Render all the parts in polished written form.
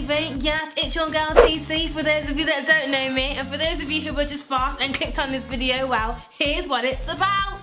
baby. Yes, it's your girl TC, for those of you that don't know me, and for those of you who were just fast and clicked on this video, well, here's what it's about.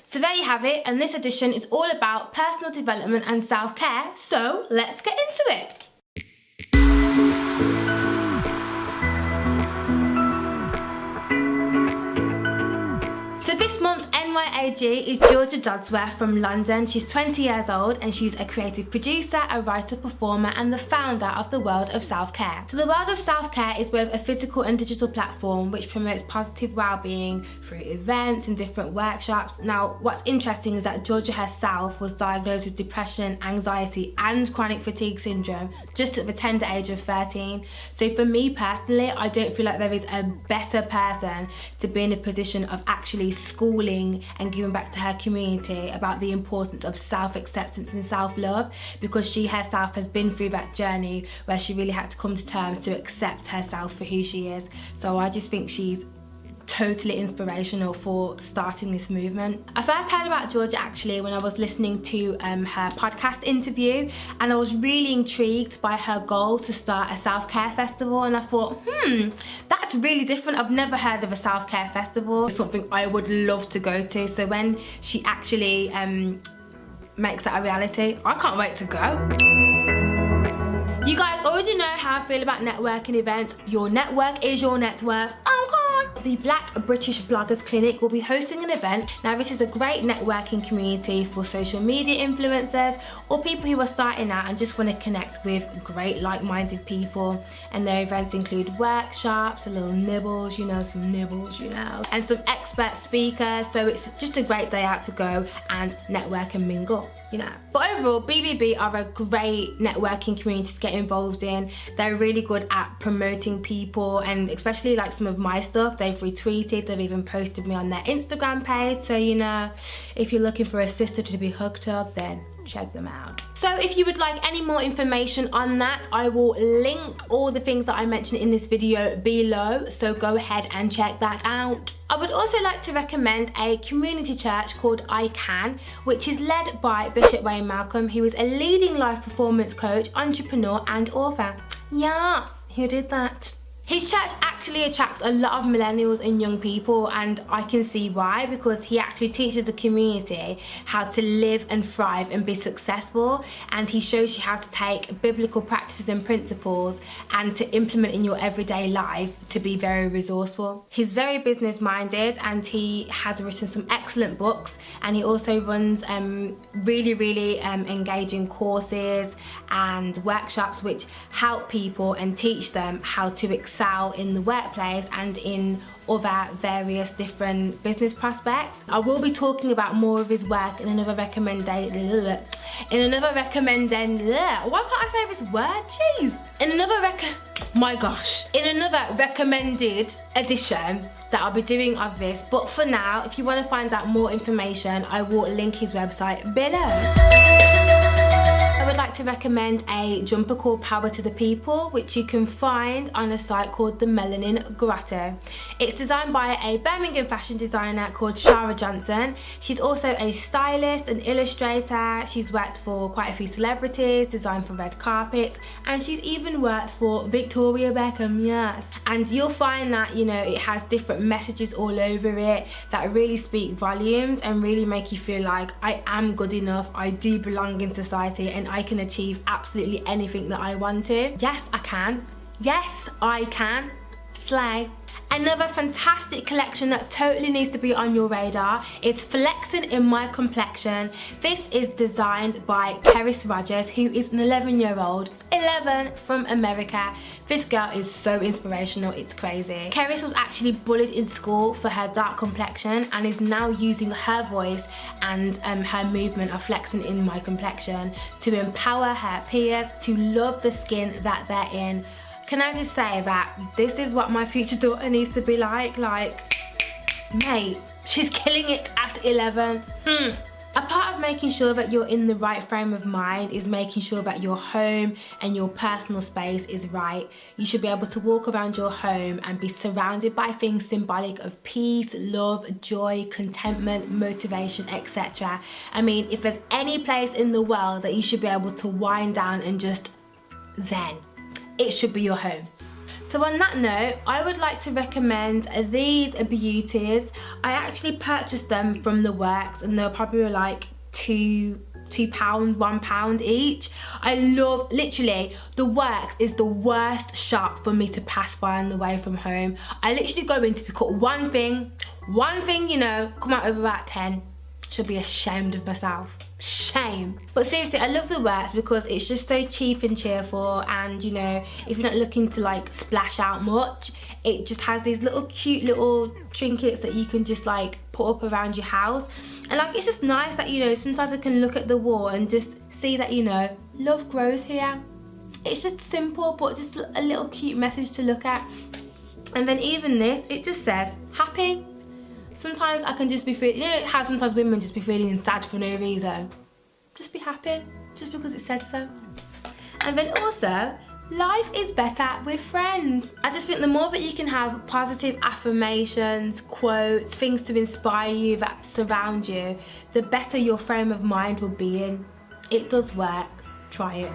So there you have it, and this edition is all about personal development and self-care, so let's get into it. So this month's NYAG is Georgia Dodsworth from London. She's 20 years old and she's a creative producer, a writer, performer and the founder of the World of Self-Care. So the World of Self-Care is both a physical and digital platform which promotes positive well-being through events and different workshops. Now what's interesting is that Georgia herself was diagnosed with depression, anxiety and chronic fatigue syndrome just at the tender age of 13. So for me personally, I don't feel like there is a better person to be in a position of actually schooling and giving back to her community about the importance of self-acceptance and self-love, because she herself has been through that journey where she really had to come to terms to accept herself for who she is. So I just think she's totally inspirational for starting this movement. I first heard about Georgia actually when I was listening to her podcast interview, and I was really intrigued by her goal to start a self-care festival, and I thought, that's really different. I've never heard of a self-care festival. It's something I would love to go to. So when she actually makes that a reality, I can't wait to go. You guys already know how I feel about networking events. Your network is your net worth. The Black British Bloggers Clinic will be hosting an event. Now this is a great networking community for social media influencers or people who are starting out and just want to connect with great like-minded people. And their events include workshops, a little nibbles, some nibbles, and some expert speakers. So it's just a great day out to go and network and mingle. But overall, BBB are a great networking community to get involved in. They're really good at promoting people, and especially like some of my stuff, they've retweeted, they've even posted me on their Instagram page. So, if you're looking for a sister to be hooked up, then check them out. So if you would like any more information on that, I will link all the things that I mentioned in this video below, so go ahead and check that out. I would also like to recommend a community church called I Can, which is led by Bishop Wayne Malcolm, who is a leading life performance coach, entrepreneur and author. Yes, who did that? His church actually attracts a lot of millennials and young people, and I can see why, because he actually teaches the community how to live and thrive and be successful, and he shows you how to take biblical practices and principles and to implement in your everyday life to be very resourceful. He's very business minded and he has written some excellent books, and he also runs really engaging courses and workshops which help people and teach them how to excel in the workplace and in other various different business prospects. I will be talking about more of his work in another recommended recommended edition that I'll be doing of this. But for now, if you want to find out more information, I will link his website below. I would like to recommend a jumper called Power to the People, which you can find on a site called the Melanin Grotto. It's designed by a Birmingham fashion designer called Shara Johnson. She's also a stylist and illustrator. She's worked for quite a few celebrities, designed for red carpets, and she's even worked for Victoria Beckham, yes. And you'll find that, it has different messages all over it that really speak volumes and really make you feel like I am good enough, I do belong in society, and I can achieve absolutely anything that I want to. Yes, I can. Yes, I can. Slay. Another fantastic collection that totally needs to be on your radar is Flexing in My Complexion. This is designed by Keris Rogers, who is an 11-year-old, 11, from America. This girl is so inspirational, it's crazy. Keris was actually bullied in school for her dark complexion and is now using her voice and her movement of flexing in my complexion to empower her peers to love the skin that they're in. Can I just say that this is what my future daughter needs to be like, mate, she's killing it at 11. A part of making sure that you're in the right frame of mind is making sure that your home and your personal space is right. You should be able to walk around your home and be surrounded by things symbolic of peace, love, joy, contentment, motivation, etc. I mean, if there's any place in the world that you should be able to wind down and just zen, it should be your home. So on that note, I would like to recommend these beauties. I actually purchased them from the Works and they were probably like £2, £1 each. I love, literally, the Works is the worst shop for me to pass by on the way from home. I literally go in to pick up one thing, you know, come out with about 10. Should be ashamed of myself. Shame. But seriously, I love the Works because it's just so cheap and cheerful, and you know, if you're not looking to like splash out much, it just has these little cute little trinkets that you can just like put up around your house. And like, it's just nice that, you know, sometimes I can look at the wall and just see that, you know, love grows here. It's just simple, but just a little cute message to look at. And then even this, it just says happy. Sometimes I can just be feeling, you know how sometimes women just be feeling sad for no reason? Just be happy, just because it said so. And then also, life is better with friends. I just think the more that you can have positive affirmations, quotes, things to inspire you that surround you, the better your frame of mind will be in. It does work, try it.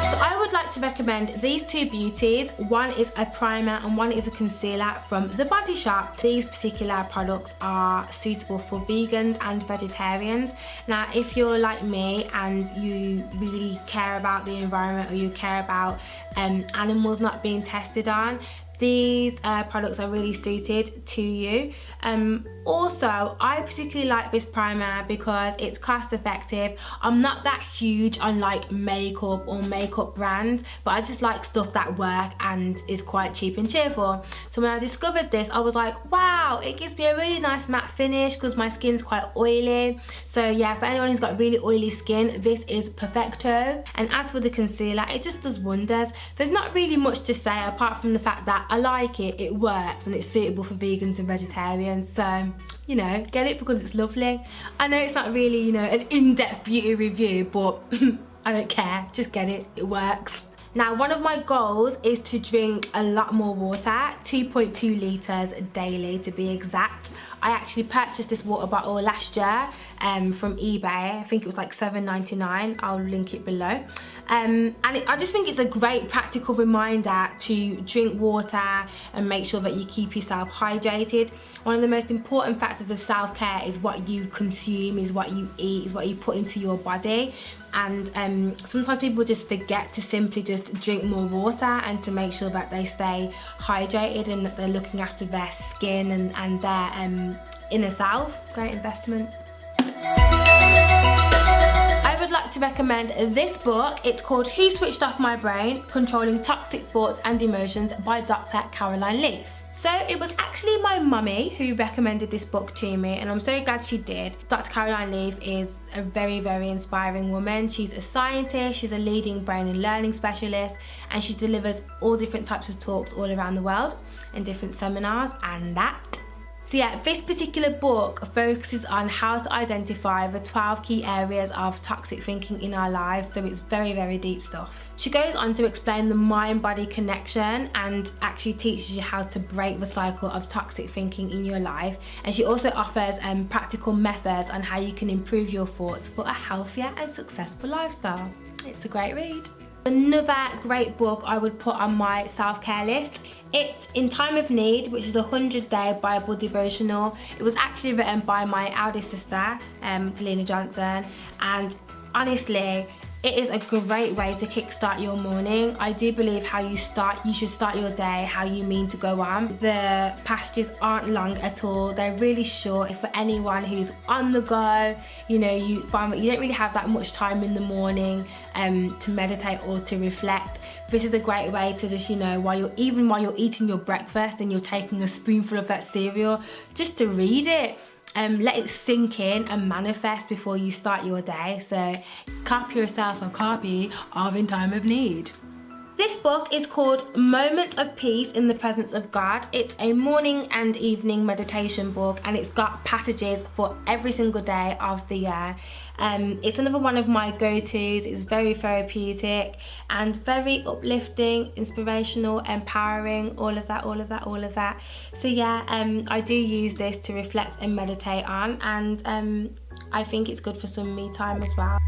So I would like to recommend these two beauties. One is a primer and one is a concealer from The Body Shop. These particular products are suitable for vegans and vegetarians. Now, if you're like me and you really care about the environment or you care about animals not being tested on, these products are really suited to you. Also, I particularly like this primer because it's cost effective. I'm not that huge on like makeup or makeup brands, but I just like stuff that work and is quite cheap and cheerful. So when I discovered this, I was like, wow, it gives me a really nice matte finish because my skin's quite oily. So yeah, for anyone who's got really oily skin, this is perfecto. And as for the concealer, it just does wonders. There's not really much to say apart from the fact that I like it, it works, and it's suitable for vegans and vegetarians. So, you know, get it because it's lovely. I know it's not really, you know, an in-depth beauty review, but I don't care, just get it, it works. Now, one of my goals is to drink a lot more water, 2.2 litres daily to be exact. I actually purchased this water bottle last year from eBay. I think it was like $7.99. I'll link it below. I just think it's a great practical reminder to drink water and make sure that you keep yourself hydrated. One of the most important factors of self-care is what you consume, is what you eat, is what you put into your body. And sometimes people just forget to simply just drink more water and to make sure that they stay hydrated and that they're looking after their skin and their inner self. Great investment. I would like to recommend this book. It's called Who Switched Off My Brain? Controlling Toxic Thoughts and Emotions by Dr. Caroline Leaf. So it was actually my mummy who recommended this book to me, and I'm so glad she did. Dr. Caroline Leaf is a very, very inspiring woman. She's a scientist, she's a leading brain and learning specialist, and she delivers all different types of talks all around the world and different seminars and that. So yeah, this particular book focuses on how to identify the 12 key areas of toxic thinking in our lives, so it's very, very deep stuff. She goes on to explain the mind-body connection and actually teaches you how to break the cycle of toxic thinking in your life. And she also offers practical methods on how you can improve your thoughts for a healthier and successful lifestyle. It's a great read. Another great book I would put on my self-care list, it's In Time of Need, which is a 100-day Bible devotional. It was actually written by my eldest sister, Delina Johnson, and honestly, it is a great way to kickstart your morning. I do believe you should start your day how you mean to go on. The passages aren't long at all. They're really short. For anyone who's on the go, you know, you find that you don't really have that much time in the morning to meditate or to reflect. This is a great way to just, you know, while you're eating your breakfast and you're taking a spoonful of that cereal, just to read it. Let it sink in and manifest before you start your day. So copy yourself a copy of In Time of Need. This book is called Moments of Peace in the Presence of God. It's a morning and evening meditation book, and it's got passages for every single day of the year. It's another one of my go-tos. It's very therapeutic and very uplifting, inspirational, empowering, all of that. So yeah, I do use this to reflect and meditate on, and I think it's good for some me time as well.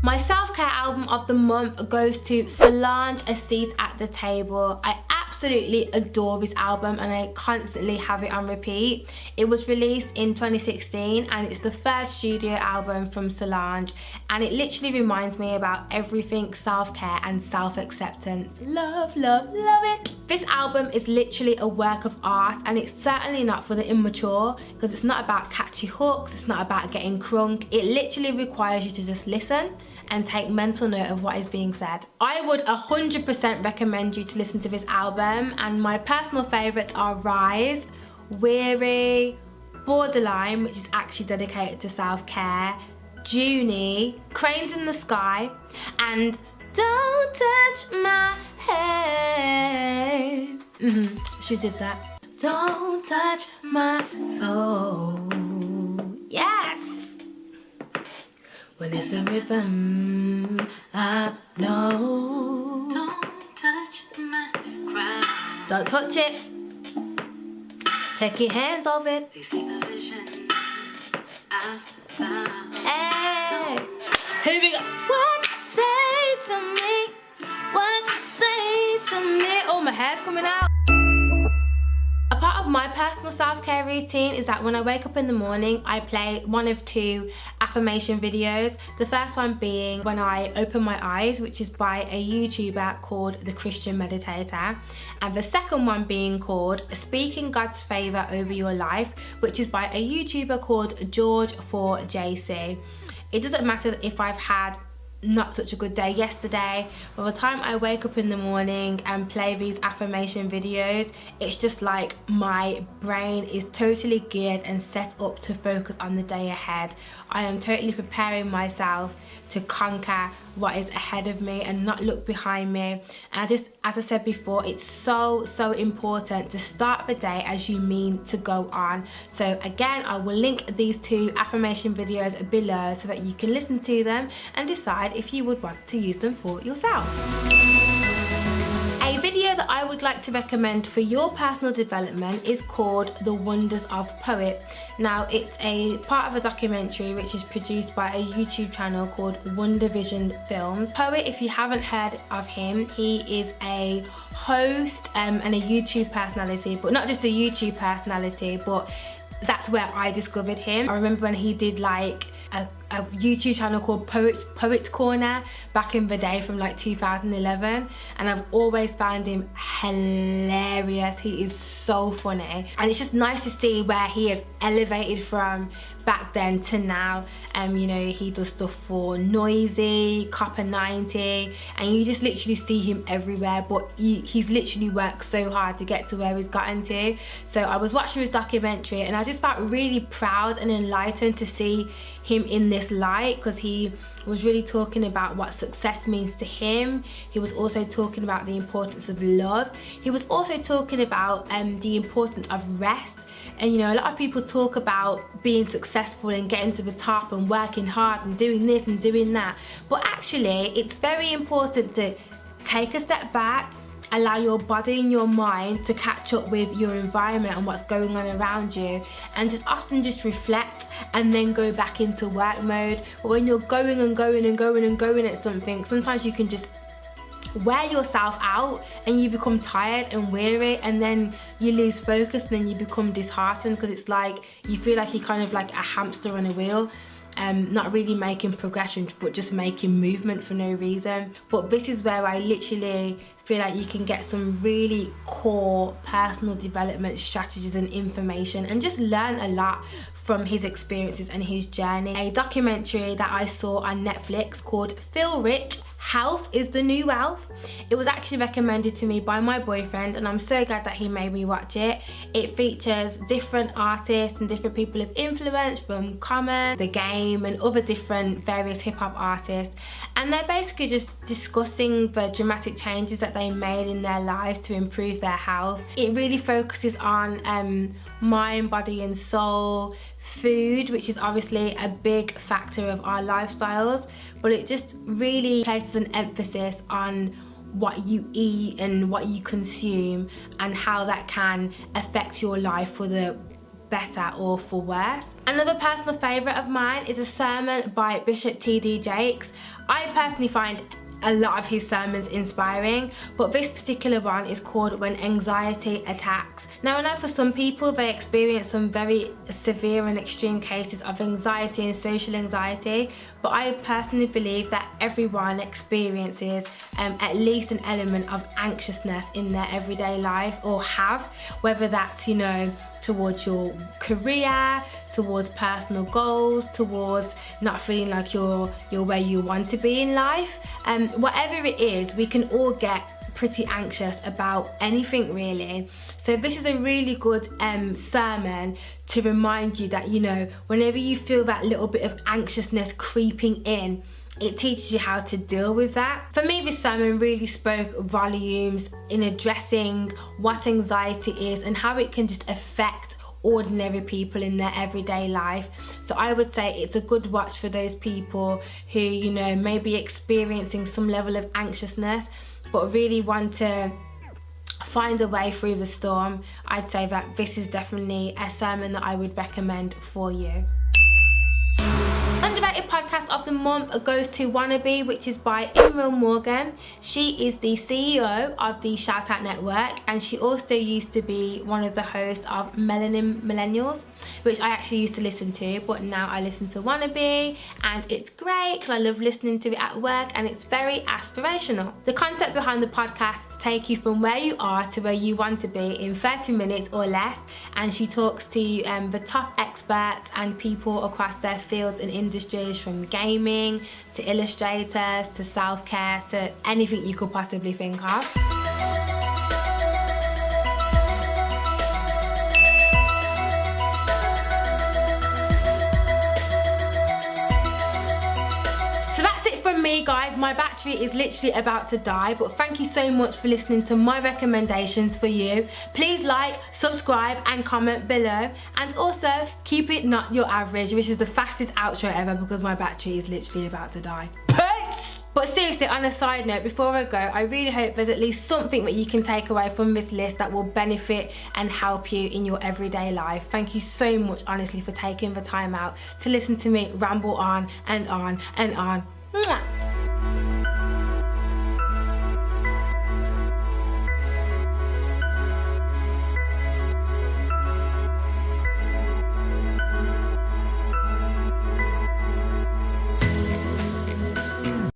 My self-care album of the month goes to Solange, A Seat at the Table. I absolutely adore this album and I constantly have it on repeat. It was released in 2016 and it's the first studio album from Solange, and it literally reminds me about everything self-care and self-acceptance. Love, love, love it. This album is literally a work of art, and it's certainly not for the immature, because it's not about catchy hooks, it's not about getting crunk. It literally requires you to just listen and take mental note of what is being said. I would 100% recommend you to listen to this album, and my personal favourites are Rise, Weary, Borderline, which is actually dedicated to self-care, Junie, Cranes in the Sky, and Don't Touch My Hair. She did that. Don't touch my soul. Yes! When it's a rhythm, I know. Don't touch my crown. Don't touch it. Take your hands off it. They see the vision I've found. Hey! Here we go. What you say to me? What you say to me? Oh, my hair's coming out. A part of my personal self-care routine is that when I wake up in the morning, I play one of two affirmation videos. The first one being When I Open My Eyes, which is by a YouTuber called The Christian Meditator. And the second one being called Speaking God's Favour Over Your Life, which is by a YouTuber called George 4JC. It doesn't matter if I've had not such a good day yesterday. By the time I wake up in the morning and play these affirmation videos, it's just like my brain is totally geared and set up to focus on the day ahead. I am totally preparing myself to conquer what is ahead of me and not look behind me. And just, as I said before, it's so important to start the day as you mean to go on. So again, I will link these two affirmation videos below so that you can listen to them and decide if you would want to use them for yourself. A video that I would like to recommend for your personal development is called The Wonders of Poet. Now, it's a part of a documentary which is produced by a YouTube channel called Wonder Vision Films. Poet, if you haven't heard of him, he is a host and a YouTube personality, but not just a YouTube personality, but that's where I discovered him. I remember when he did like a YouTube channel called Poet's Corner back in the day from like 2011, and I've always found him hilarious. He is so funny, and it's just nice to see where he has elevated from back then to now. You know, he does stuff for Noisy, Copper 90, and you just literally see him everywhere, but he's literally worked so hard to get to where he's gotten to. So I was watching his documentary and I just felt really proud and enlightened to see him in this light, because he was really talking about what success means to him. He was also talking about the importance of love. He was also talking about the importance of rest. And you know, a lot of people talk about being successful and getting to the top and working hard and doing this and doing that, but actually it's very important to take a step back, allow your body and your mind to catch up with your environment and what's going on around you, and just often just reflect and then go back into work mode. But when you're going and going and going and going at something, sometimes you can just wear yourself out and you become tired and weary, and then you lose focus and then you become disheartened, because it's like you feel like you're kind of like a hamster on a wheel. Not really making progression, but just making movement for no reason. But this is where I literally feel like you can get some really core personal development strategies and information, and just learn a lot from his experiences and his journey. A documentary that I saw on Netflix called Feel Rich, Health is the New Wealth. It was actually recommended to me by my boyfriend, and I'm so glad that he made me watch it. It features different artists and different people of influence from Common, The Game, and other different various hip-hop artists, and they're basically just discussing the dramatic changes that they made in their lives to improve their health. It really focuses on mind, body and soul, food, which is obviously a big factor of our lifestyles, but it just really places an emphasis on what you eat and what you consume and how that can affect your life for the better or for worse. Another personal favourite of mine is a sermon by Bishop T.D. Jakes. I personally find a lot of his sermons inspiring, but this particular one is called When Anxiety Attacks. Now, I know for some people they experience some very severe and extreme cases of anxiety and social anxiety, but I personally believe that everyone experiences at least an element of anxiousness in their everyday life, or have, whether that's, you know, towards your career, towards personal goals, towards not feeling like you're where you want to be in life. Whatever it is, we can all get pretty anxious about anything really. So this is a really good sermon to remind you that, you know, whenever you feel that little bit of anxiousness creeping in, it teaches you how to deal with that. For me, this sermon really spoke volumes in addressing what anxiety is and how it can just affect ordinary people in their everyday life. So I would say it's a good watch for those people who, you know, may be experiencing some level of anxiousness but really want to find a way through the storm. I'd say that this is definitely a sermon that I would recommend for you. Underrated podcast of the month goes to Wannabe, which is by Imran Morgan. She is the CEO of the Shout Out Network, and she also used to be one of the hosts of Melanin Millennials, which I actually used to listen to, but now I listen to Wannabe, and it's great because I love listening to it at work, and it's very aspirational. The concept behind the podcast is to take you from where you are to where you want to be in 30 minutes or less, and she talks to the top experts and people across their fields and industries, from gaming to illustrators to self-care to anything you could possibly think of. So that's it from me, guys. My battery is literally about to die, but thank you so much for listening to my recommendations for you. Please like, subscribe and comment below, and also keep it not your average, which is the fastest outro ever because my battery is literally about to die. Peace! But seriously, on a side note, before I go, I really hope there's at least something that you can take away from this list that will benefit and help you in your everyday life. Thank you so much, honestly, for taking the time out to listen to me ramble on and on and on. Mwah!